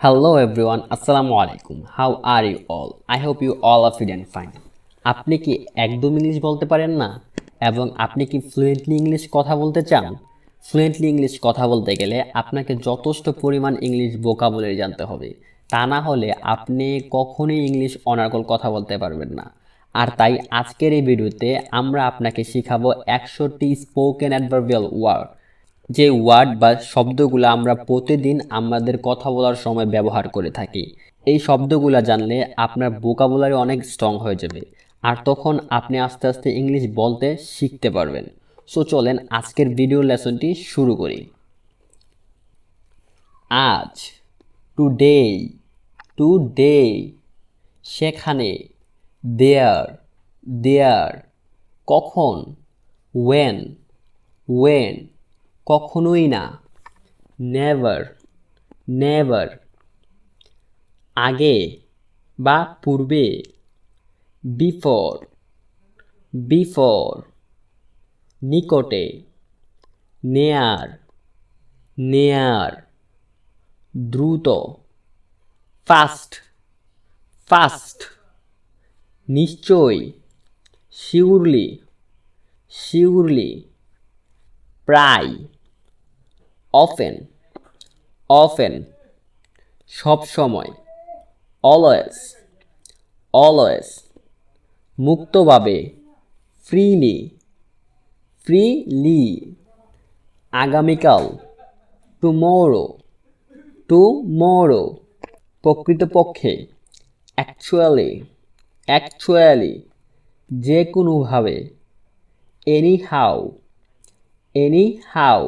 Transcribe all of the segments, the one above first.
Hello everyone, Assalamu alaikum. How are you all? I hope you all are fit and fine. আপনি কি একদম English বলতে পারেন না এবং আপনি কি ফ্লুয়েন্টলি ইংলিশ কথা বলতে চান? ফ্লুয়েন্টলি ইংলিশ কথা বলতে গেলে আপনাকে যথেষ্ট পরিমাণ ইংলিশ ভোকাবুলারি জানতে হবে। তা না হলে আপনি কখনোই ইংলিশ অনার্গল কথা বলতে পারবেন না। আর তাই আজকের এই ভিডিওতে আমরা আপনাকে শিখাবো 100টি স্পোকেন অ্যাডভার্বিয়াল ওয়ার্ড, যে ওয়ার্ড বা শব্দগুলো আমরা প্রতিদিন আমাদের কথা বলার সময় ব্যবহার করে থাকি। এই শব্দগুলো জানলে আপনার ভোকাবুলারি অনেক স্ট্রং হয়ে যাবে, আর তখন আপনি আস্তে আস্তে ইংলিশ বলতে শিখতে পারবেন। সো চলেন আজকের ভিডিও লেসনটি শুরু করি। আজ, টুডে, টুডে, সেখানে, দেয়ার, দেয়ার, কখন, ওয়েন, ওয়েন, কখনোই না, নেভার, নেভার, আগে বা পূর্বে, বিফোর, বিফোর, নিকটে, নেয়ার, নেয়ার, দ্রুত, ফাস্ট, ফাস্ট, নিশ্চয়ই, শিওরলি, শিওরলি, প্রায়, অফেন, অফেন, সব সময়, অলওয়েজ, অলওয়েজ, মুক্তভাবে, ফ্রিলি, ফ্রিলি, আগামীকাল, টুমোরো, টুমোরো, প্রকৃতপক্ষে, অ্যাকচুয়ালি, অ্যাকচুয়ালি, যে কোনোভাবে, এনিহাউ, এনিহাউ,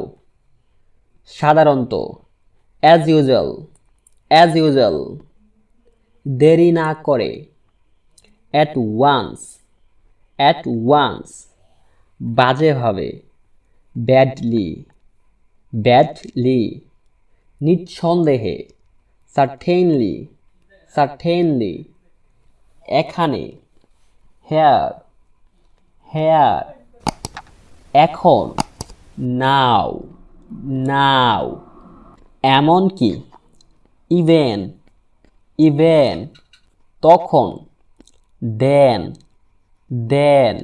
সাধারণত, অ্যাজ ইউজুয়াল, অ্যাজ ইউজুয়াল, দেরি না করে, অ্যাট ওয়ান্স, অ্যাট ওয়ান্স, বাজেভাবে, ব্যাডলি, ব্যাডলি, নিঃসন্দেহে, সার্টেনলি, সার্টেনলি, এখানে, হেয়ার, হেয়ার, এখন, নাও, নাও, এমনকি, ইভেন, ইভেন, তখন, দেন, দেন,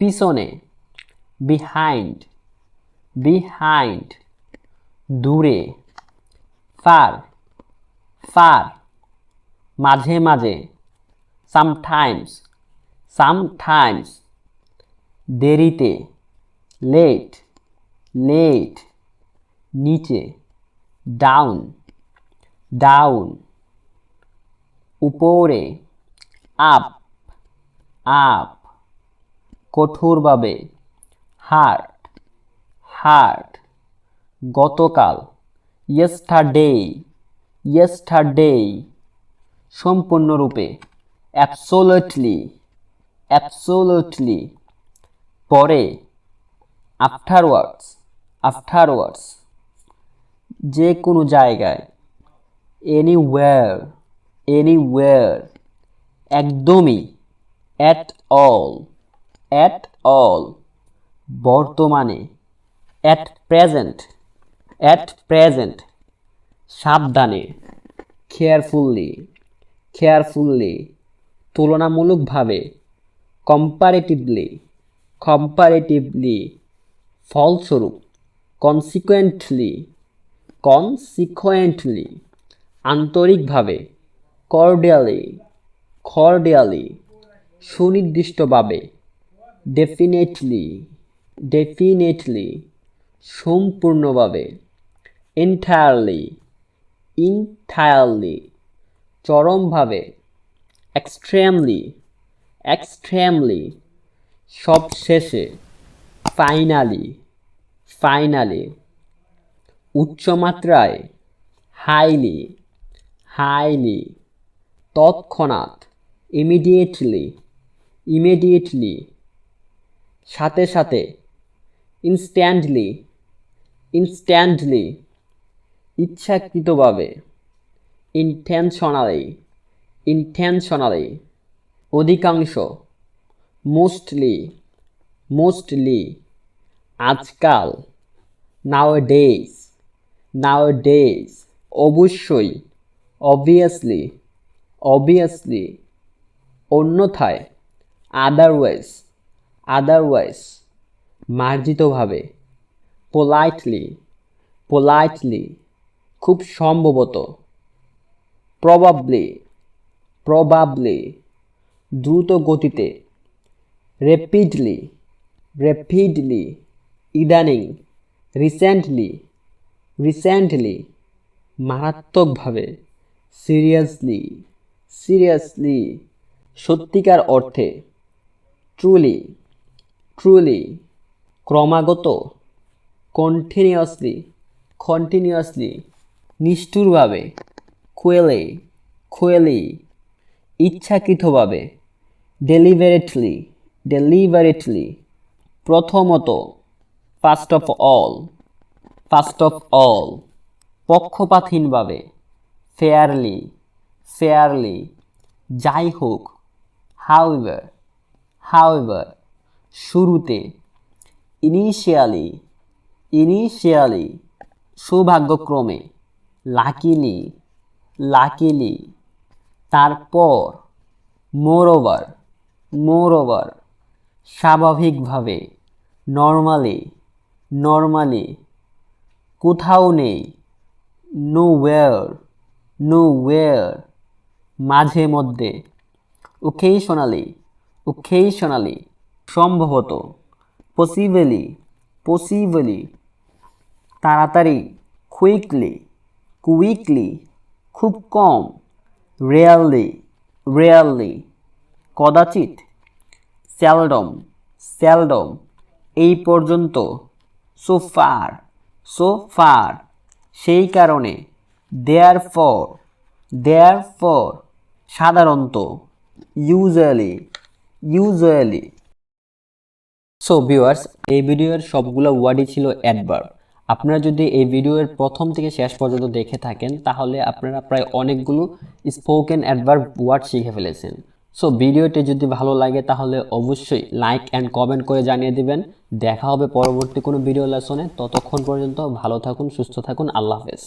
পিছনে, বিহাইন্ড, বিহাইন্ড, দূরে, ফার, ফার, মাঝে মাঝে, সামটাইমস, সামটাইমস, দেরিতে, লেট, লেট, নিচে, ডাউন, ডাউন, উপরে, আপ, আপ, কঠোরভাবে, হার্ট, হার্ট, গতকাল, ইয়েস্টারডে, ইয়েস্টারডে, সম্পূর্ণরূপে, অ্যাবসোলিউটলি, অ্যাবসোলিউটলি, পরে, আফটারওয়ার্ডস, আফটারওয়ার্ডস, যে কোনো জায়গায়, এনিওয়্যার, এনিওয়্যার, একদমই, অ্যাট অল, অ্যাট অল, বর্তমানে, অ্যাট প্রেজেন্ট, অ্যাট প্রেজেন্ট, সাবধানে, কেয়ারফুললি, কেয়ারফুললি, তুলনামূলকভাবে, কম্পারেটিভলি, কম্পারেটিভলি, ফলস্বরূপ, কনসিকুয়েন্টলি, কনসিকুয়েন্টলি, আন্তরিকভাবে, কর্ডিয়ালি, কর্ডিয়ালি, সুনির্দিষ্টভাবে, ডেফিনেটলি, ডেফিনেটলি, সম্পূর্ণভাবে, এন্টায়ারলি, ইনটায়ারলি, চরমভাবে, এক্সট্রিমলি, এক্সট্রিমলি, সবশেষে, ফাইনালি, ফাইনালি, উচ্চমাত্রায়, হাইলি, হাইলি, তৎক্ষণাৎ, ইমিডিয়েটলি, ইমিডিয়েটলি, সাথে সাথে, ইনস্ট্যান্টলি, ইনস্ট্যান্টলি, ইচ্ছাকৃতভাবে, ইন্টেনশনালি, ইন্টেনশনালি, অধিকাংশ, মোস্টলি, মোস্টলি, আজকাল, নাওডেজ, নাওডেজ, অবশ্যই, obviously, obviously, অন্যথায়, otherwise, otherwise, মার্জিতভাবে, politely, politely, খুব সম্ভবত, probably, probably, দ্রুত গতিতে, rapidly, rapidly, ইদানিং, রিসেন্টলি, রিসেন্টলি, মারাত্মকভাবে, সিরিয়াসলি, সিরিয়াসলি, সত্যিকার অর্থে, ট্রুলি, ট্রুলি, ক্রমাগত, কন্টিনিউয়াসলি, কন্টিনিউয়াসলি, নিষ্ঠুরভাবে, কোয়েলে, কোয়েলি, ইচ্ছাকৃতভাবে, ডেলিভারেটলি, ডেলিভারেটলি, প্রথমত, first of all, first of all, পক্ষপাতহীনভাবে, ফেয়ারলি, ফেয়ারলি, যাই হোক, হাউএভার, হাউএভার, শুরুতে, ইনিশিয়ালি, ইনিশিয়ালি, সৌভাগ্যক্রমে, লাকিলি, লাকিলি, তারপর, মোরওভার, মোরওভার, স্বাভাবিকভাবে, নর্মালি, নর্মালি, কোথাও নেই, নোওয়্যার, নোওয়্যার, মাঝে মধ্যে, occasionally, occasionally, সম্ভবত, possibly, possibly, তাড়াতাড়ি, কুইকলি, কুইকলি, খুব কম, রেয়ারলি, রেয়ারলি, কদাচিৎ, সেলডম, সেলডম, এই পর্যন্ত, সো ফার, সো ফার, সেই কারণে, দেয়ারফর, দেয়ারফর, সাধারণত, ইউজুয়ালি, ইউজুয়ালি। সো ভিউয়ার্স, এই ভিডিওর সবগুলো ওয়ার্ডই ছিল অ্যাডভার্ব। আপনারা যদি এই ভিডিওর প্রথম থেকে শেষ পর্যন্ত দেখে থাকেন তাহলে আপনারা প্রায় অনেকগুলো স্পোকেন অ্যাডভার্ব ওয়ার্ড শিখে ফেলেছেন। সো ভিডিওটি যদি ভালো লাগে তাহলে অবশ্যই লাইক অ্যান্ড কমেন্ট করে জানিয়ে দিবেন। দেখা হবে পরবর্তী কোনো ভিডিও লেসনে। ততক্ষণ পর্যন্ত ভালো থাকুন, সুস্থ থাকুন। আল্লাহ হাফেজ।